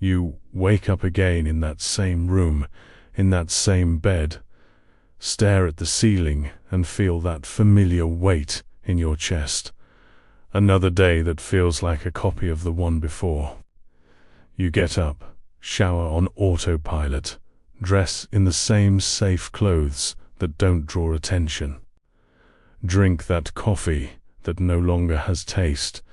You wake up again in that same room, in that same bed, stare at the ceiling and feel that familiar weight in your chest. Another day that feels like a copy of the one before. You get up, shower on autopilot, dress in the same safe clothes that don't draw attention. Drink that coffee that no longer has taste,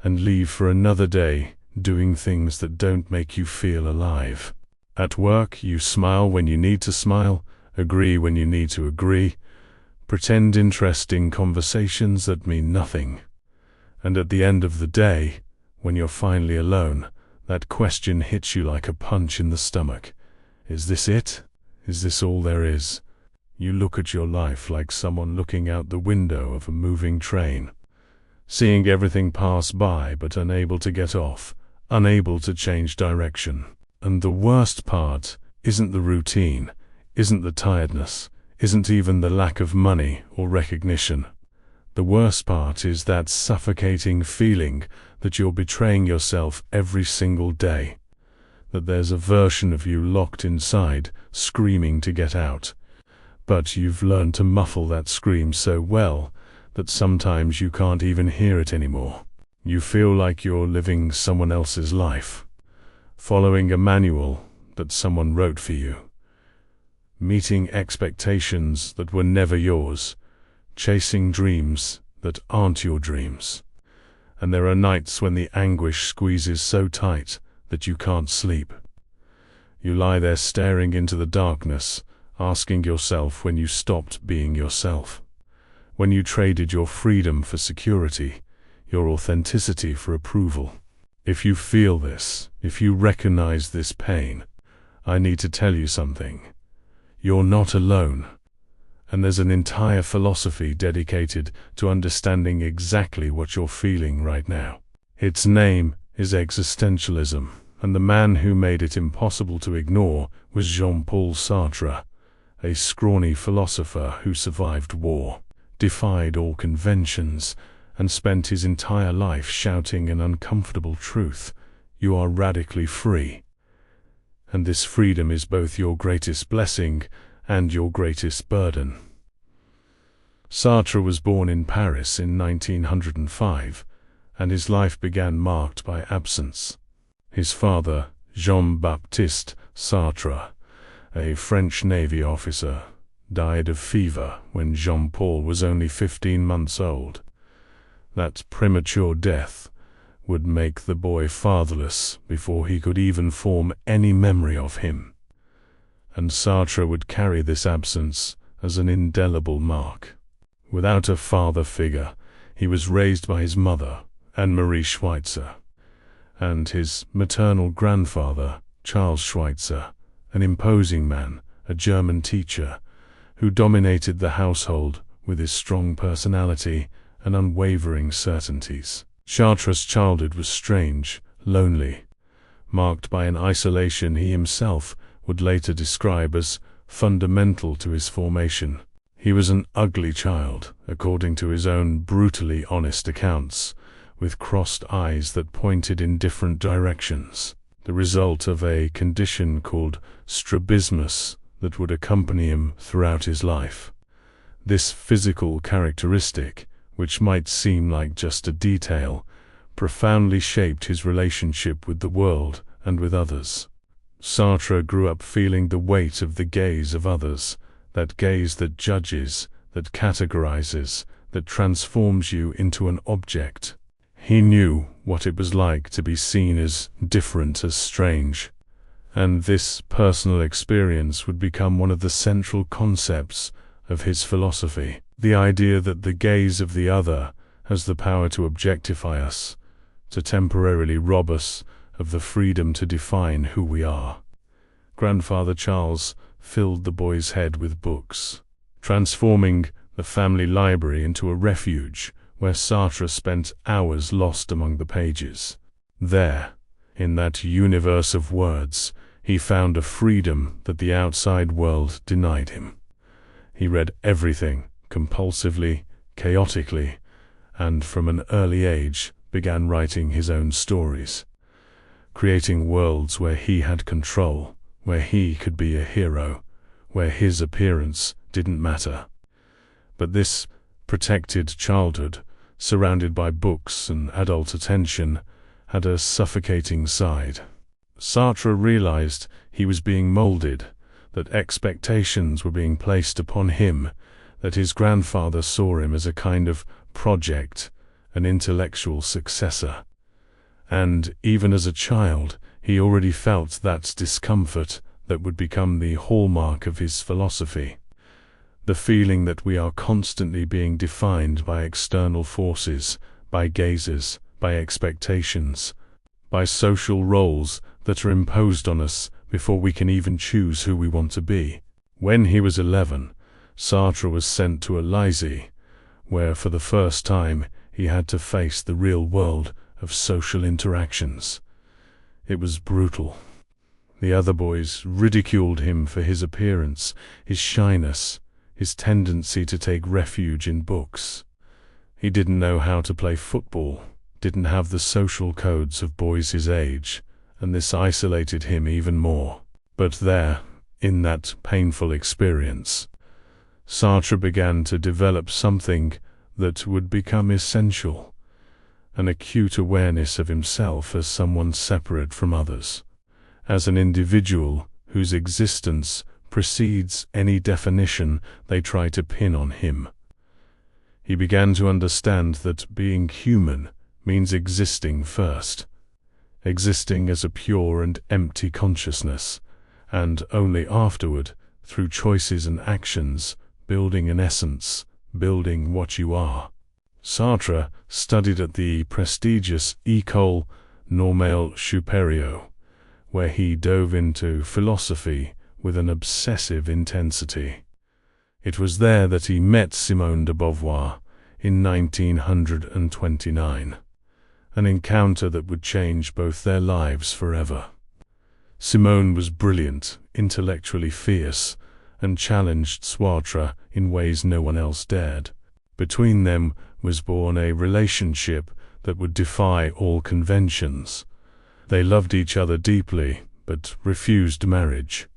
and leave for another day doing things that don't make you feel alive. At work, you smile when you need to smile, agree when you need to agree, pretend interest in conversations that mean nothing. And at the end of the day, when you're finally alone, that question hits you like a punch in the stomach. Is this it? Is this all there is? You look at your life like someone looking out the window of a moving train, seeing everything pass by but unable to get off, unable to change direction. And the worst part isn't the routine, isn't the tiredness, isn't even the lack of money or recognition. The worst part is that suffocating feeling that you're betraying yourself every single day, that there's a version of you locked inside, screaming to get out. But you've learned to muffle that scream so well that sometimes you can't even hear it anymore. You feel like you're living someone else's life, following a manual that someone wrote for you, meeting expectations that were never yours, chasing dreams that aren't your dreams. And there are nights when the anguish squeezes so tight that you can't sleep. You lie there staring into the darkness, asking yourself when you stopped being yourself, when you traded your freedom for security, your authenticity for approval. If you feel this, if you recognize this pain, I need to tell you something. You're not alone. And there's an entire philosophy dedicated to understanding exactly what you're feeling right now. Its name is existentialism, and the man who made it impossible to ignore was Jean-Paul Sartre, a scrawny philosopher who survived war, defied all conventions, and spent his entire life shouting an uncomfortable truth: you are radically free. And this freedom is both your greatest blessing and your greatest burden. Sartre was born in Paris in 1905, and his life began marked by absence. His father, Jean-Baptiste Sartre, a French Navy officer, died of fever when Jean-Paul was only 15 months old. That premature death would make the boy fatherless before he could even form any memory of him. And Sartre would carry this absence as an indelible mark. Without a father figure, he was raised by his mother, Anne-Marie Schweitzer, and his maternal grandfather, Charles Schweitzer, an imposing man, a German teacher, who dominated the household with his strong personality and unwavering certainties. Sartre's childhood was strange, lonely, marked by an isolation he himself would later describe as fundamental to his formation. He was an ugly child, according to his own brutally honest accounts, with crossed eyes that pointed in different directions, the result of a condition called strabismus that would accompany him throughout his life. This physical characteristic, which might seem like just a detail, profoundly shaped his relationship with the world and with others. Sartre grew up feeling the weight of the gaze of others, that gaze that judges, that categorizes, that transforms you into an object. He knew what it was like to be seen as different, as strange, and this personal experience would become one of the central concepts of his philosophy. The idea that the gaze of the other has the power to objectify us, to temporarily rob us of the freedom to define who we are. Grandfather Charles filled the boy's head with books, transforming the family library into a refuge where Sartre spent hours lost among the pages. There, in that universe of words, he found a freedom that the outside world denied him. He read everything, compulsively, chaotically, and from an early age began writing his own stories. creating worlds where he had control, where he could be a hero, where his appearance didn't matter. But this protected childhood, surrounded by books and adult attention, had a suffocating side. Sartre realized he was being molded, that expectations were being placed upon him, that his grandfather saw him as a kind of project, an intellectual successor. And even as a child, he already felt that discomfort that would become the hallmark of his philosophy. The feeling that we are constantly being defined by external forces, by gazes, by expectations, by social roles that are imposed on us before we can even choose who we want to be. When he was 11, Sartre was sent to a lycée, where for the first time he had to face the real world of social interactions. It was brutal. The other boys ridiculed him for his appearance, his shyness, his tendency to take refuge in books. He didn't know how to play football, didn't have the social codes of boys his age, and this isolated him even more. But there, in that painful experience, Sartre began to develop something that would become essential, an acute awareness of himself as someone separate from others, as an individual whose existence precedes any definition they try to pin on him. He began to understand that being human means existing first, existing as a pure and empty consciousness, and only afterward, through choices and actions, building an essence, building what you are. Sartre studied at the prestigious École Normale Supérieure, where he dove into philosophy with an obsessive intensity. It was there that he met Simone de Beauvoir in 1929, an encounter that would change both their lives forever. Simone was brilliant, intellectually fierce, and challenged Sartre in ways no one else dared. Between them was born a relationship that would defy all conventions. They loved each other deeply, but refused marriage,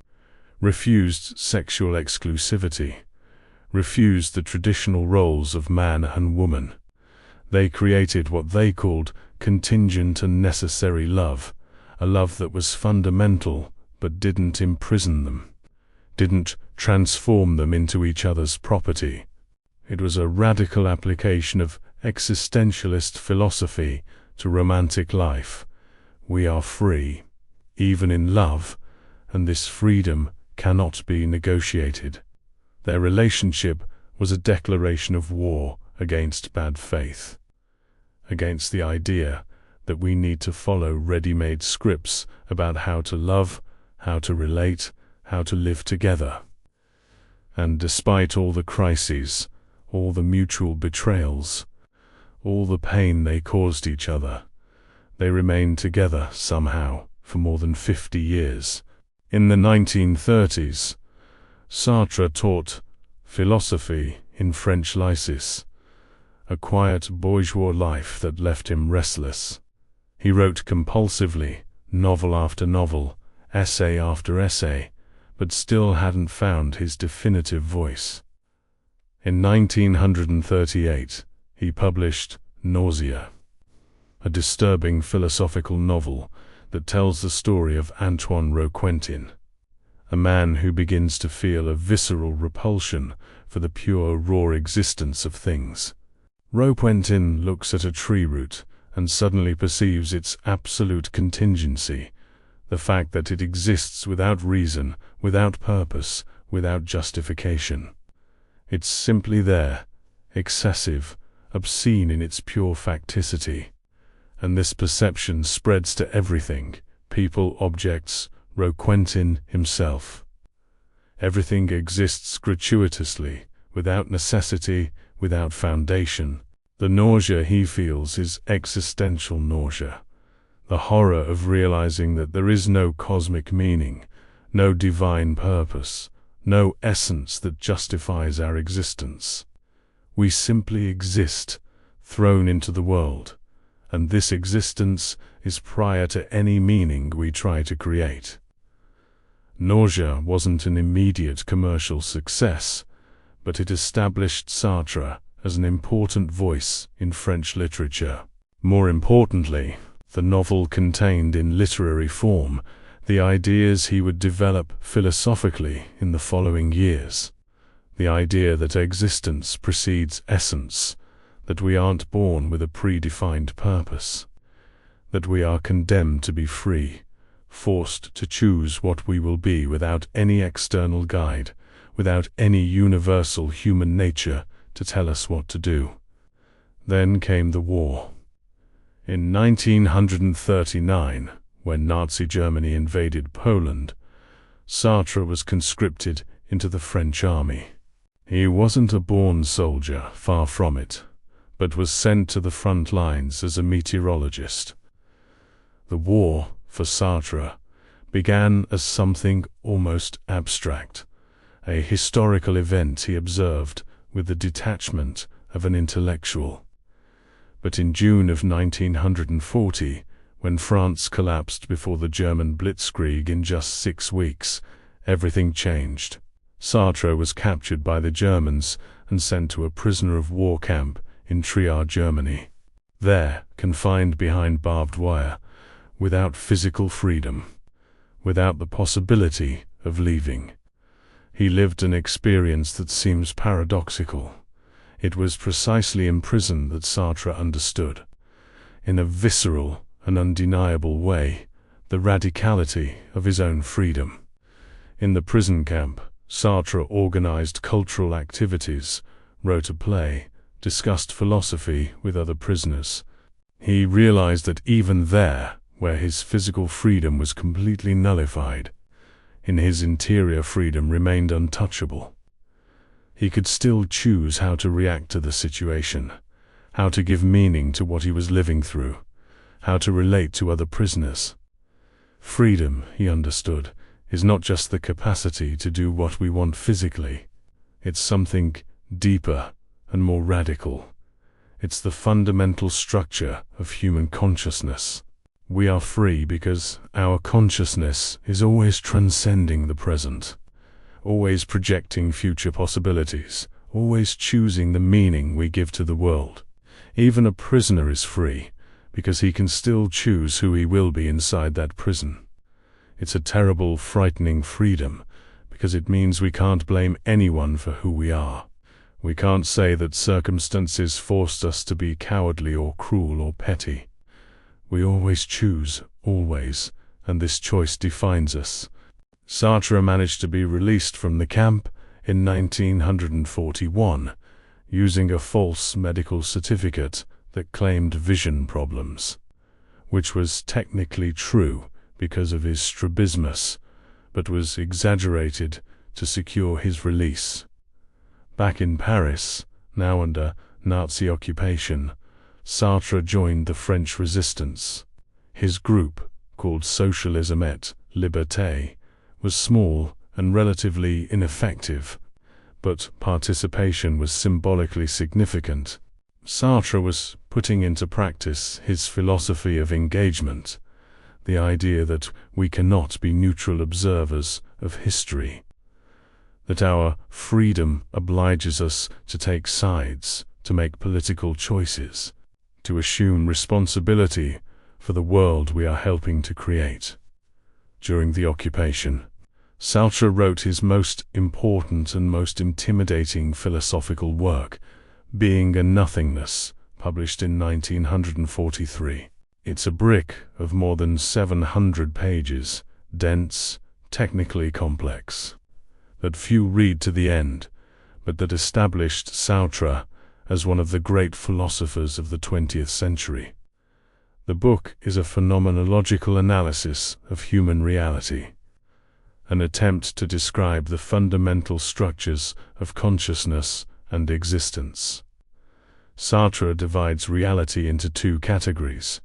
refused sexual exclusivity, refused the traditional roles of man and woman. They created what they called contingent and necessary love, a love that was fundamental but didn't imprison them, didn't transform them into each other's property. It was a radical application of existentialist philosophy to romantic life. We are free, even in love, and this freedom cannot be negotiated. Their relationship was a declaration of war against bad faith, against the idea that we need to follow ready-made scripts about how to love, how to relate, how to live together. And despite all the crises, all the mutual betrayals, all the pain they caused each other, they remained together somehow for more than 50 years. In the 1930s, Sartre taught philosophy in French lycées, a quiet bourgeois life that left him restless. He wrote compulsively, novel after novel, essay after essay, but still hadn't found his definitive voice. In 1938, he published Nausea, a disturbing philosophical novel that tells the story of Antoine Roquentin, a man who begins to feel a visceral repulsion for the pure, raw existence of things. Roquentin looks at a tree root and suddenly perceives its absolute contingency, the fact that it exists without reason, without purpose, without justification. It's simply there, excessive, obscene in its pure facticity. And this perception spreads to everything, people, objects, Roquentin himself. Everything exists gratuitously, without necessity, without foundation. The nausea he feels is existential nausea, the horror of realizing that there is no cosmic meaning, no divine purpose, no essence that justifies our existence. We simply exist, thrown into the world, and this existence is prior to any meaning we try to create. Nausea wasn't an immediate commercial success, but it established Sartre as an important voice in French literature. More importantly, the novel contained in literary form the ideas he would develop philosophically in the following years. The idea that existence precedes essence, that we aren't born with a predefined purpose, that we are condemned to be free, forced to choose what we will be without any external guide, without any universal human nature to tell us what to do. Then came the war. In 1939, when Nazi Germany invaded Poland, Sartre was conscripted into the French army. He wasn't a born soldier, far from it, but was sent to the front lines as a meteorologist. The war, for Sartre, began as something almost abstract, a historical event he observed with the detachment of an intellectual. But in June of 1940, when France collapsed before the German blitzkrieg in just 6 weeks, everything changed. Sartre was captured by the Germans and sent to a prisoner of war camp in Trier, Germany. There, confined behind barbed wire, without physical freedom, without the possibility of leaving, he lived an experience that seems paradoxical. It was precisely in prison that Sartre understood, in a visceral and undeniable way, the radicality of his own freedom. In the prison camp, Sartre organized cultural activities, wrote a play, discussed philosophy with other prisoners. He realized that even there, where his physical freedom was completely nullified, in his interior freedom remained untouchable. He could still choose how to react to the situation, how to give meaning to what he was living through, how to relate to other prisoners. Freedom, he understood, is not just the capacity to do what we want physically. It's something deeper and more radical. It's the fundamental structure of human consciousness. We are free because our consciousness is always transcending the present, always projecting future possibilities, always choosing the meaning we give to the world. Even a prisoner is free, because he can still choose who he will be inside that prison. It's a terrible, frightening freedom, because it means we can't blame anyone for who we are. We can't say that circumstances forced us to be cowardly or cruel or petty. We always choose, always, and this choice defines us. Sartre managed to be released from the camp in 1941, using a false medical certificate that claimed vision problems, which was technically true because of his strabismus, but was exaggerated to secure his release. Back in Paris, now under Nazi occupation, Sartre joined the French resistance. His group, called Socialisme et Liberté, was small and relatively ineffective, but participation was symbolically significant. Sartre was putting into practice his philosophy of engagement, the idea that we cannot be neutral observers of history, that our freedom obliges us to take sides, to make political choices, to assume responsibility for the world we are helping to create. During the occupation, Sartre wrote his most important and most intimidating philosophical work, Being and Nothingness, published in 1943. It's a brick of more than 700 pages, dense, technically complex, that few read to the end, but that established Sartre as one of the great philosophers of the 20th century. The book is a phenomenological analysis of human reality, an attempt to describe the fundamental structures of consciousness and existence. Sartre divides reality into two categories: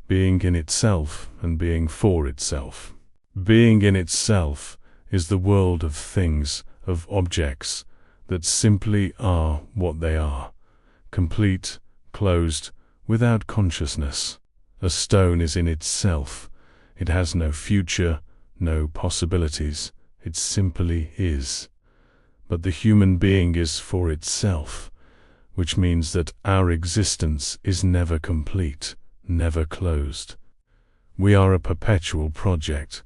being in itself and being for itself. Being in itself is the world of things, of objects, that simply are what they are, complete, closed, without consciousness. A stone is in itself. It has no future, no possibilities. It simply is. But the human being is for itself, which means that our existence is never complete, never closed. We are a perpetual project,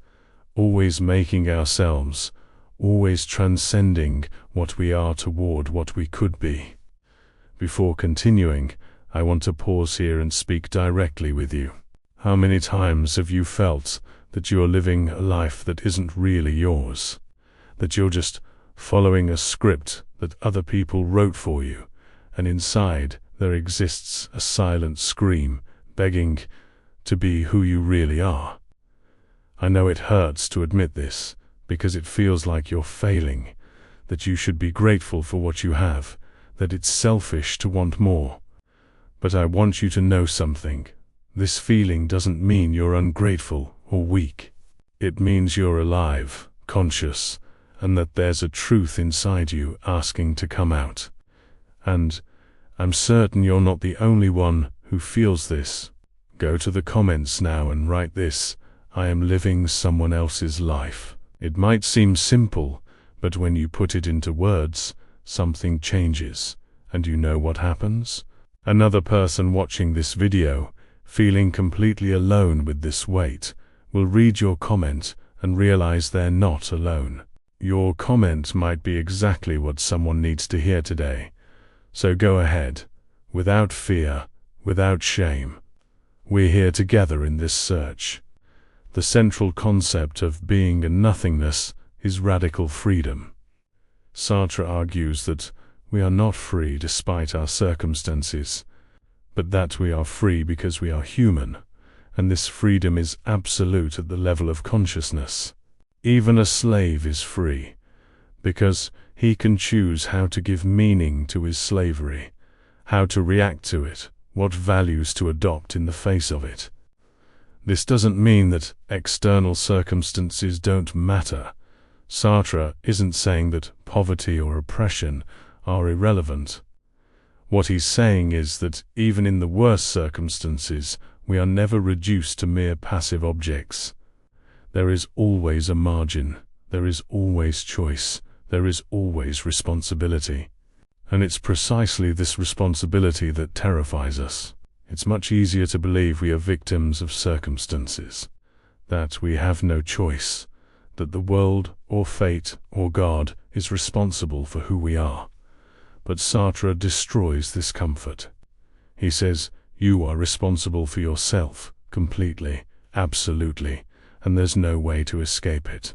always making ourselves, always transcending what we are toward what we could be. Before continuing, I want to pause here and speak directly with you. How many times have you felt that you are living a life that isn't really yours? That you're just following a script that other people wrote for you, and inside there exists a silent scream begging to be who you really are? I know it hurts to admit this, because it feels like you're failing, that you should be grateful for what you have, that it's selfish to want more. But I want you to know something. This feeling doesn't mean you're ungrateful or weak. It means you're alive, conscious, and that there's a truth inside you asking to come out. And I'm certain you're not the only one who feels this. Go to the comments now and write this: I am living someone else's life. It might seem simple, but when you put it into words, something changes. And you know what happens? Another person watching this video, feeling completely alone with this weight, will read your comment and realize they're not alone. Your comment might be exactly what someone needs to hear today. So go ahead, without fear, without shame. We're here together in this search. The central concept of being and nothingness is radical freedom. Sartre argues that we are not free despite our circumstances, but that we are free because we are human, and this freedom is absolute at the level of consciousness. Even a slave is free, because he can choose how to give meaning to his slavery, how to react to it, what values to adopt in the face of it. This doesn't mean that external circumstances don't matter. Sartre isn't saying that poverty or oppression are irrelevant. What he's saying is that even in the worst circumstances, we are never reduced to mere passive objects. There is always a margin, there is always choice, there is always responsibility. And it's precisely this responsibility that terrifies us. It's much easier to believe we are victims of circumstances, that we have no choice, that the world or fate or God is responsible for who we are. But Sartre destroys this comfort. He says, you are responsible for yourself, completely, absolutely, and there's no way to escape it.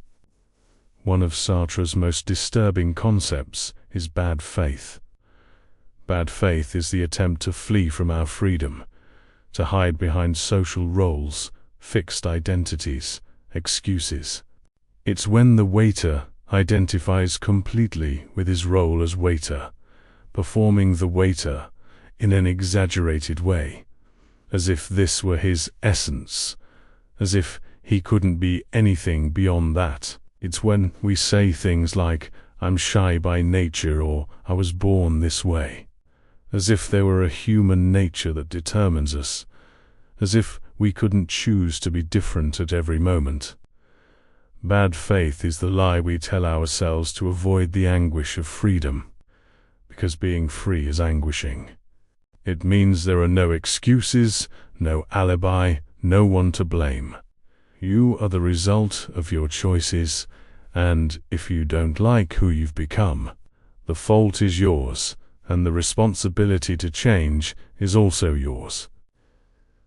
One of Sartre's most disturbing concepts is bad faith. Bad faith is the attempt to flee from our freedom, to hide behind social roles, fixed identities, excuses. It's when the waiter identifies completely with his role as waiter, performing the waiter in an exaggerated way, as if this were his essence, as if he couldn't be anything beyond that. It's when we say things like, I'm shy by nature, or I was born this way, as if there were a human nature that determines us, as if we couldn't choose to be different at every moment. Bad faith is the lie we tell ourselves to avoid the anguish of freedom, because being free is anguishing. It means there are no excuses, no alibi, no one to blame. You are the result of your choices, and if you don't like who you've become, the fault is yours, and the responsibility to change is also yours.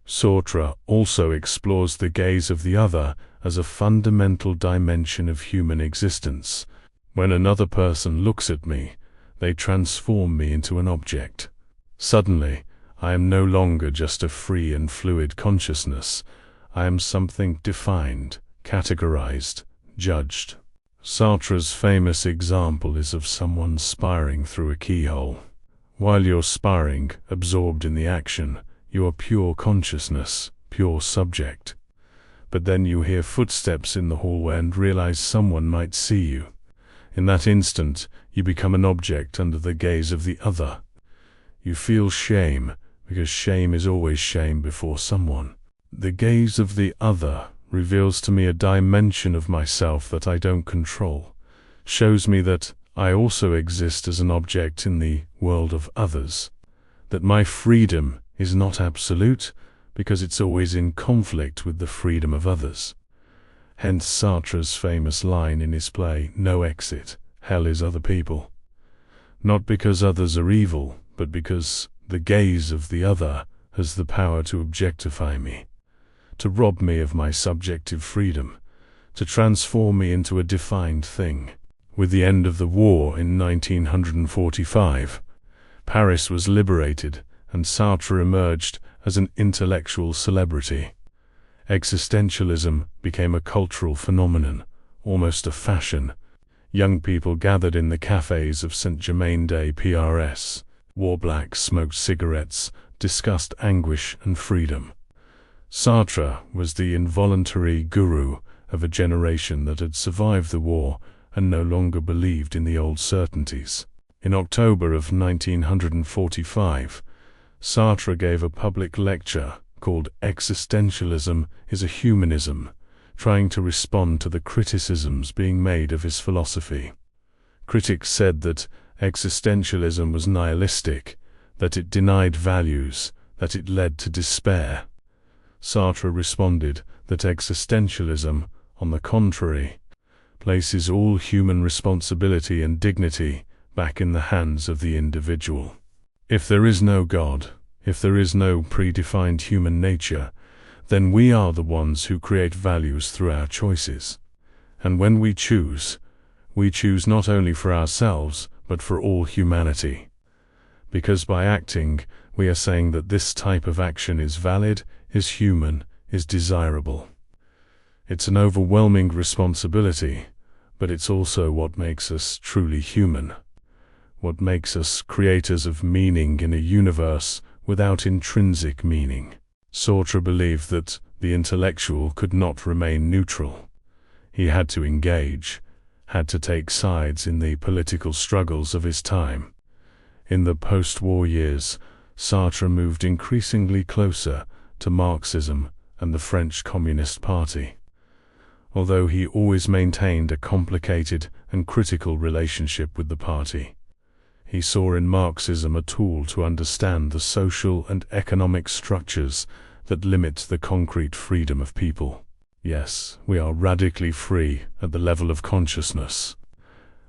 Sartre also explores the gaze of the other as a fundamental dimension of human existence. When another person looks at me, they transform me into an object. Suddenly, I am no longer just a free and fluid consciousness. I am something defined, categorized, judged. Sartre's famous example is of someone spiring through a keyhole. While you're spiring, absorbed in the action, you are pure consciousness, pure subject. But then you hear footsteps in the hallway and realize someone might see you. In that instant, you become an object under the gaze of the other. You feel shame, because shame is always shame before someone. The gaze of the other reveals to me a dimension of myself that I don't control, shows me that I also exist as an object in the world of others, that my freedom is not absolute because it's always in conflict with the freedom of others. Hence Sartre's famous line in his play, "No exit, hell is other people." Not because others are evil, but because the gaze of the other has the power to objectify me, to rob me of my subjective freedom, to transform me into a defined thing. With the end of the war in 1945, Paris was liberated and Sartre emerged as an intellectual celebrity. Existentialism became a cultural phenomenon, almost a fashion. Young people gathered in the cafes of Saint-Germain-des-Prés, wore black, smoked cigarettes, discussed anguish and freedom. Sartre was the involuntary guru of a generation that had survived the war and no longer believed in the old certainties. In October of 1945, Sartre gave a public lecture called "Existentialism is a Humanism," trying to respond to the criticisms being made of his philosophy. Critics said that existentialism was nihilistic, that it denied values, that it led to despair. Sartre responded that existentialism, on the contrary, places all human responsibility and dignity back in the hands of the individual. If there is no God, if there is no predefined human nature, then we are the ones who create values through our choices. And when we choose not only for ourselves, but for all humanity. Because by acting, we are saying that this type of action is valid, is human, is desirable. It's an overwhelming responsibility, but it's also what makes us truly human, what makes us creators of meaning in a universe without intrinsic meaning. Sartre believed that the intellectual could not remain neutral. He had to engage, had to take sides in the political struggles of his time. In the post-war years, Sartre moved increasingly closer to Marxism and the French Communist Party. Although he always maintained a complicated and critical relationship with the party, he saw in Marxism a tool to understand the social and economic structures that limit the concrete freedom of people. Yes, we are radically free at the level of consciousness,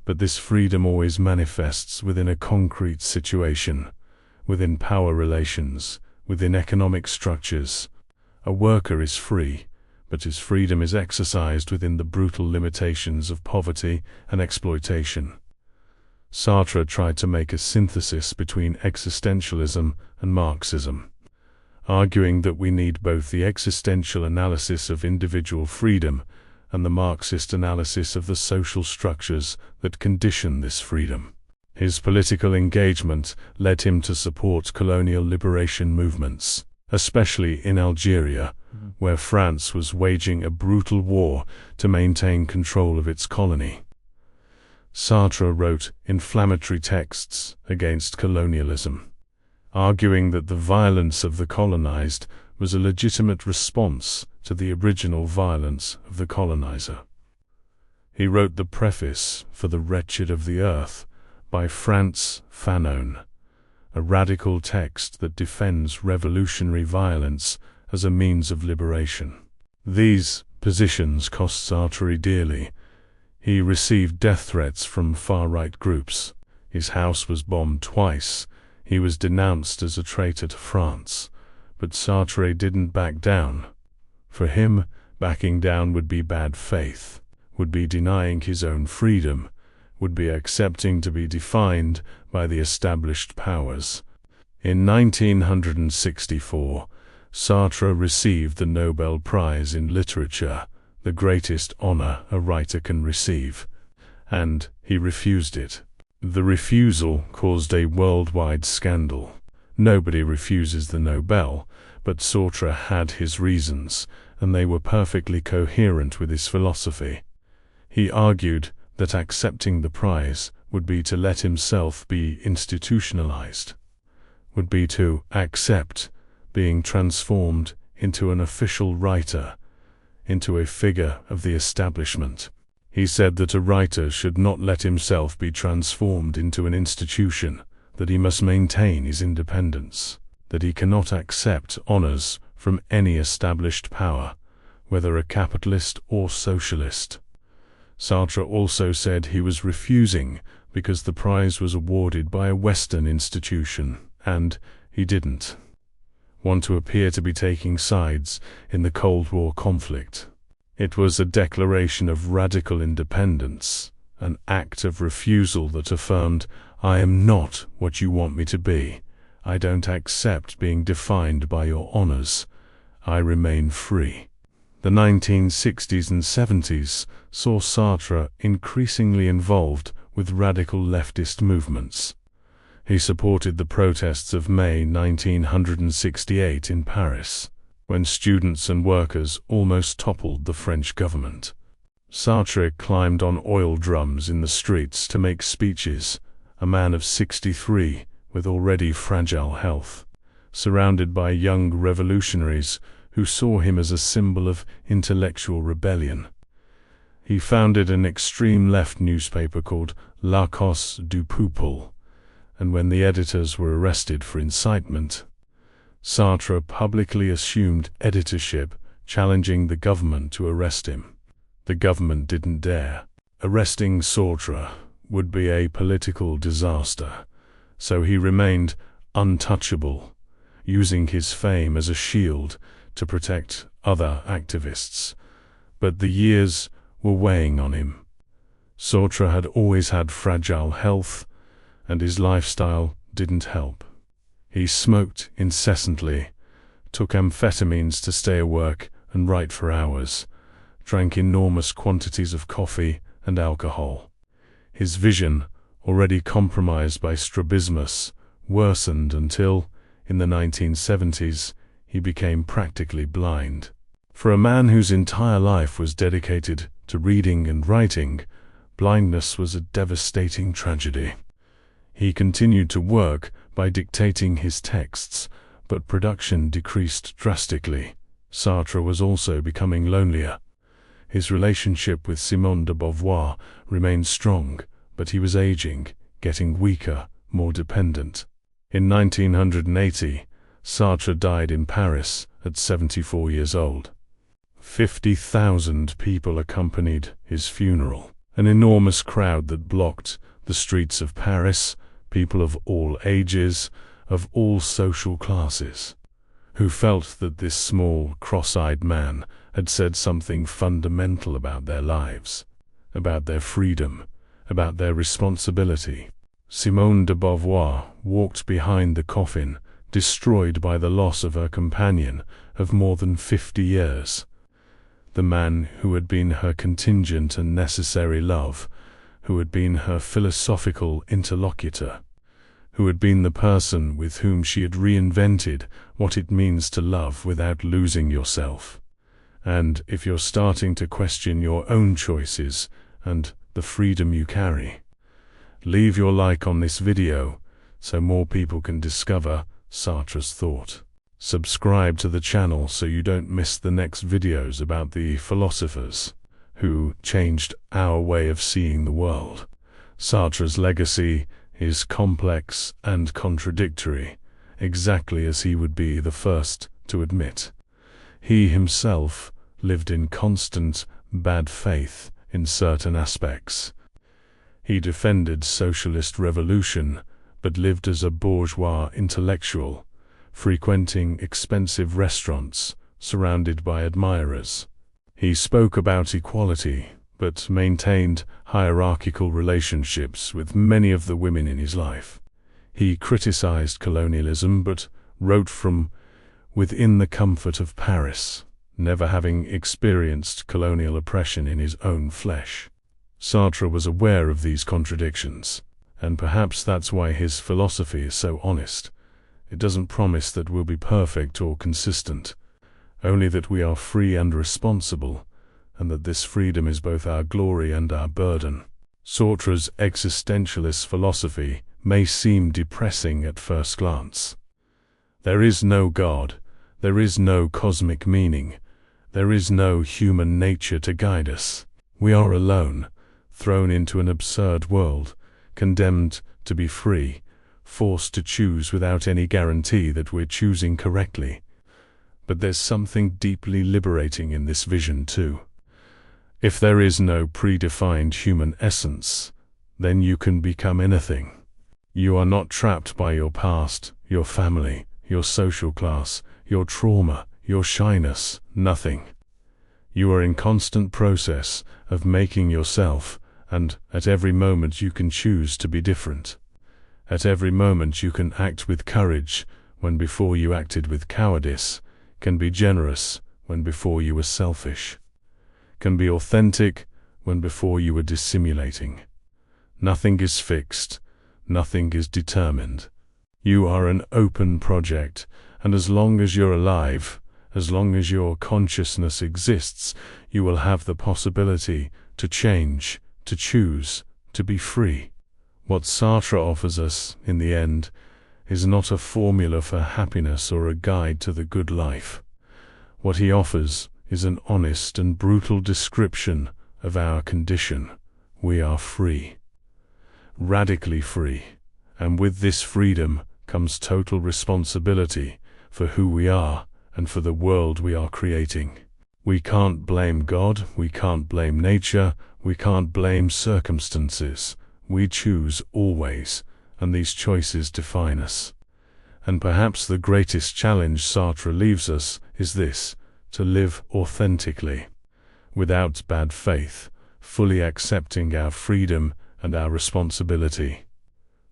but this freedom always manifests within a concrete situation, within power relations, within economic structures. A worker is free, but his freedom is exercised within the brutal limitations of poverty and exploitation. Sartre tried to make a synthesis between existentialism and Marxism, arguing that we need both the existential analysis of individual freedom and the Marxist analysis of the social structures that condition this freedom. His political engagement led him to support colonial liberation movements, especially in Algeria, where France was waging a brutal war to maintain control of its colony. Sartre wrote inflammatory texts against colonialism, arguing that the violence of the colonized was a legitimate response to the original violence of the colonizer. He wrote the preface for The Wretched of the Earth by Frantz Fanon, a radical text that defends revolutionary violence as a means of liberation. These positions cost Sartre dearly. He received death threats from far-right groups. His house was bombed twice. He was denounced as a traitor to France. But Sartre didn't back down. For him, backing down would be bad faith, would be denying his own freedom, would be accepting to be defined by the established powers. In 1964, Sartre received the Nobel Prize in Literature, the greatest honor a writer can receive, and he refused it. The refusal caused a worldwide scandal. Nobody refuses the Nobel, but Sartre had his reasons, and they were perfectly coherent with his philosophy. He argued that accepting the prize would be to let himself be institutionalized, would be to accept being transformed into an official writer, into a figure of the establishment. He said that a writer should not let himself be transformed into an institution, that he must maintain his independence, that he cannot accept honors from any established power, whether a capitalist or socialist. Sartre also said he was refusing because the prize was awarded by a Western institution, and he didn't want to appear to be taking sides in the Cold War conflict. It was a declaration of radical independence, an act of refusal that affirmed, "I am not what you want me to be. I don't accept being defined by your honors. I remain free." The 1960s and 70s saw Sartre increasingly involved with radical leftist movements. He supported the protests of May 1968 in Paris, when students and workers almost toppled the French government. Sartre climbed on oil drums in the streets to make speeches, a man of 63 with already fragile health, surrounded by young revolutionaries who saw him as a symbol of intellectual rebellion. He founded an extreme left newspaper called La Cause du Peuple, and when the editors were arrested for incitement, Sartre publicly assumed editorship, challenging the government to arrest him. The government didn't dare. Arresting Sartre would be a political disaster, so he remained untouchable, using his fame as a shield to protect other activists. But the years were weighing on him. Sartre had always had fragile health, and his lifestyle didn't help. He smoked incessantly, took amphetamines to stay awake and write for hours, drank enormous quantities of coffee and alcohol. His vision, already compromised by strabismus, worsened until, in the 1970s, he became practically blind. For a man whose entire life was dedicated to reading and writing, blindness was a devastating tragedy. He continued to work by dictating his texts, but production decreased drastically. Sartre was also becoming lonelier. His relationship with Simone de Beauvoir remained strong, but he was aging, getting weaker, more dependent. In 1980, Sartre died in Paris at 74 years old. 50,000 people accompanied his funeral, an enormous crowd that blocked the streets of Paris, people of all ages, of all social classes, who felt that this small, cross-eyed man had said something fundamental about their lives, about their freedom, about their responsibility. Simone de Beauvoir walked behind the coffin, destroyed by the loss of her companion of more than 50 years. The man who had been her contingent and necessary love, who had been her philosophical interlocutor, who had been the person with whom she had reinvented what it means to love without losing yourself. And if you're starting to question your own choices and the freedom you carry, leave your like on this video so more people can discover Sartre's thought. Subscribe to the channel so you don't miss the next videos about the philosophers who changed our way of seeing the world. Sartre's legacy is complex and contradictory, exactly as he would be the first to admit. He himself lived in constant bad faith in certain aspects. He defended socialist revolution, but lived as a bourgeois intellectual, frequenting expensive restaurants, surrounded by admirers. He spoke about equality, but maintained hierarchical relationships with many of the women in his life. He criticized colonialism, but wrote from within the comfort of Paris, never having experienced colonial oppression in his own flesh. Sartre was aware of these contradictions, and perhaps that's why his philosophy is so honest. It doesn't promise that we'll be perfect or consistent, only that we are free and responsible, and that this freedom is both our glory and our burden. Sartre's existentialist philosophy may seem depressing at first glance. There is no God, There is no cosmic meaning. There is no human nature to guide us. We are alone, thrown into an absurd world, condemned to be free, forced to choose without any guarantee that we're choosing correctly. But there's something deeply liberating in this vision too. If there is no predefined human essence, then you can become anything. You are not trapped by your past, your family, your social class, your trauma, your shyness, nothing. You are in constant process of making yourself, and at every moment you can choose to be different. At every moment you can act with courage when before you acted with cowardice, can be generous when before you were selfish, can be authentic when before you were dissimulating. Nothing is fixed, nothing is determined. You are an open project, and as long as you're alive, as long as your consciousness exists, you will have the possibility to change, to choose, to be free. What Sartre offers us, in the end, is not a formula for happiness or a guide to the good life. What he offers is an honest and brutal description of our condition. We are free. Radically free. And with this freedom comes total responsibility for who we are and for the world we are creating. We can't blame God, we can't blame nature, we can't blame circumstances. We choose always, and these choices define us. And perhaps the greatest challenge Sartre leaves us is this: to live authentically, without bad faith, fully accepting our freedom and our responsibility,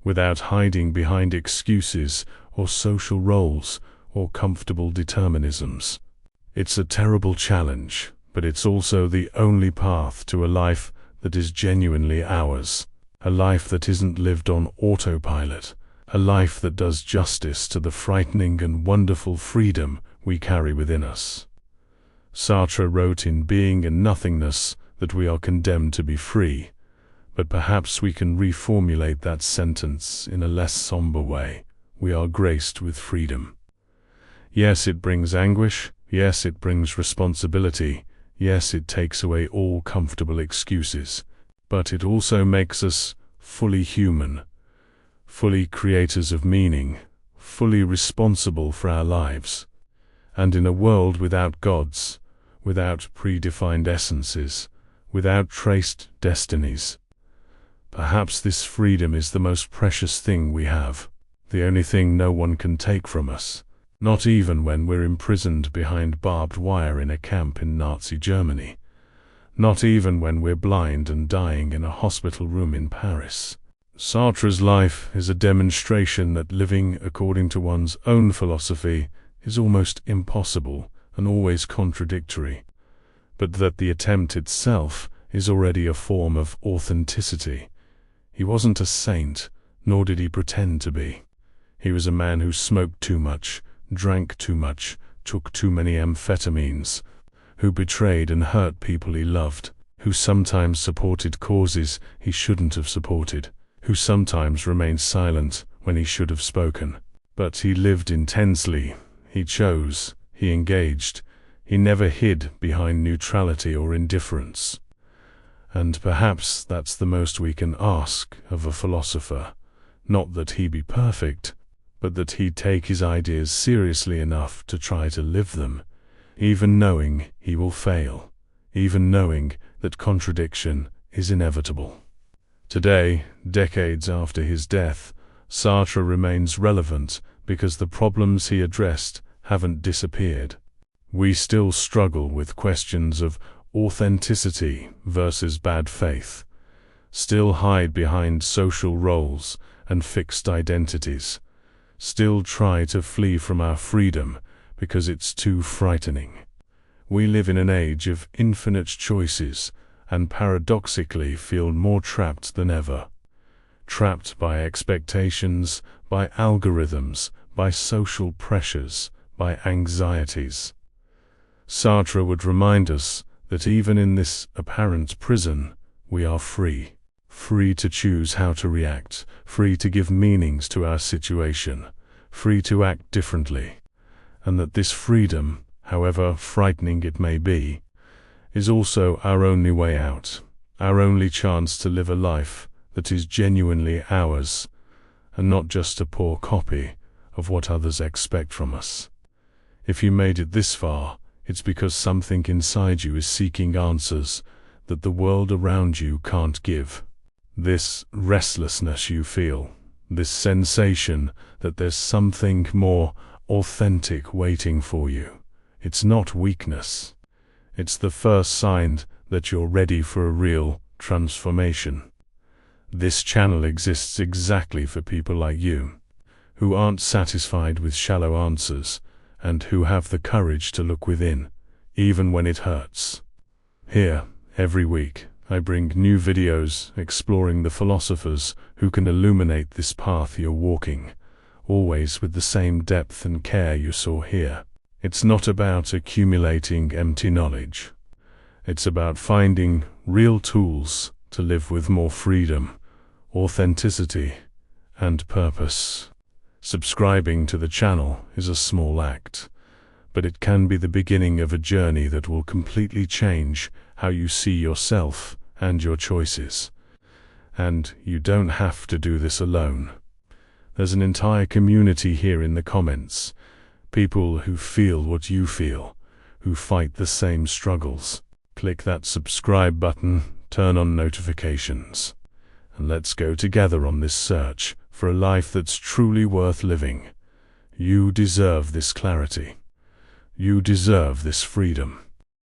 without hiding behind excuses or social roles or comfortable determinisms. It's a terrible challenge, but it's also the only path to a life that is genuinely ours, a life that isn't lived on autopilot, a life that does justice to the frightening and wonderful freedom we carry within us. Sartre wrote in Being and Nothingness that we are condemned to be free, but perhaps we can reformulate that sentence in a less somber way. We are graced with freedom. Yes, it brings anguish. Yes, it brings responsibility. Yes, it takes away all comfortable excuses. But it also makes us fully human, fully creators of meaning, fully responsible for our lives. And in a world without gods, without predefined essences, without traced destinies, perhaps this freedom is the most precious thing we have, the only thing no one can take from us. Not even when we're imprisoned behind barbed wire in a camp in Nazi Germany. Not even when we're blind and dying in a hospital room in Paris. Sartre's life is a demonstration that living according to one's own philosophy is almost impossible and always contradictory, but that the attempt itself is already a form of authenticity. He wasn't a saint, nor did he pretend to be. He was a man who smoked too much, drank too much, took too many amphetamines, who betrayed and hurt people he loved, who sometimes supported causes he shouldn't have supported, who sometimes remained silent when he should have spoken. But he lived intensely, he chose, he engaged, he never hid behind neutrality or indifference. And perhaps that's the most we can ask of a philosopher, not that he be perfect, but that he take his ideas seriously enough to try to live them, even knowing he will fail, even knowing that contradiction is inevitable. Today, decades after his death, Sartre remains relevant because the problems he addressed haven't disappeared. We still struggle with questions of authenticity versus bad faith, still hide behind social roles and fixed identities, still try to flee from our freedom because it's too frightening. We live in an age of infinite choices and paradoxically feel more trapped than ever. Trapped by expectations, by algorithms, by social pressures, by anxieties. Sartre would remind us that even in this apparent prison, we are free. Free to choose how to react, free to give meanings to our situation, free to act differently. and that this freedom, however frightening it may be, is also our only way out, our only chance to live a life that is genuinely ours, and not just a poor copy of what others expect from us. If you made it this far, it's because something inside you is seeking answers that the world around you can't give. This restlessness you feel, this sensation that there's something more authentic waiting for you, it's not weakness. It's the first sign that you're ready for a real transformation. This channel exists exactly for people like you, who aren't satisfied with shallow answers, and who have the courage to look within, even when it hurts. Here, every week, I bring new videos exploring the philosophers who can illuminate this path you're walking, always with the same depth and care you saw here. It's not about accumulating empty knowledge. It's about finding real tools to live with more freedom, authenticity, and purpose. Subscribing to the channel is a small act, but it can be the beginning of a journey that will completely change how you see yourself and your choices. And you don't have to do this alone. There's an entire community here in the comments, people who feel what you feel, who fight the same struggles. Click that subscribe button, turn on notifications, and let's go together on this search for a life that's truly worth living. You deserve this clarity. You deserve this freedom.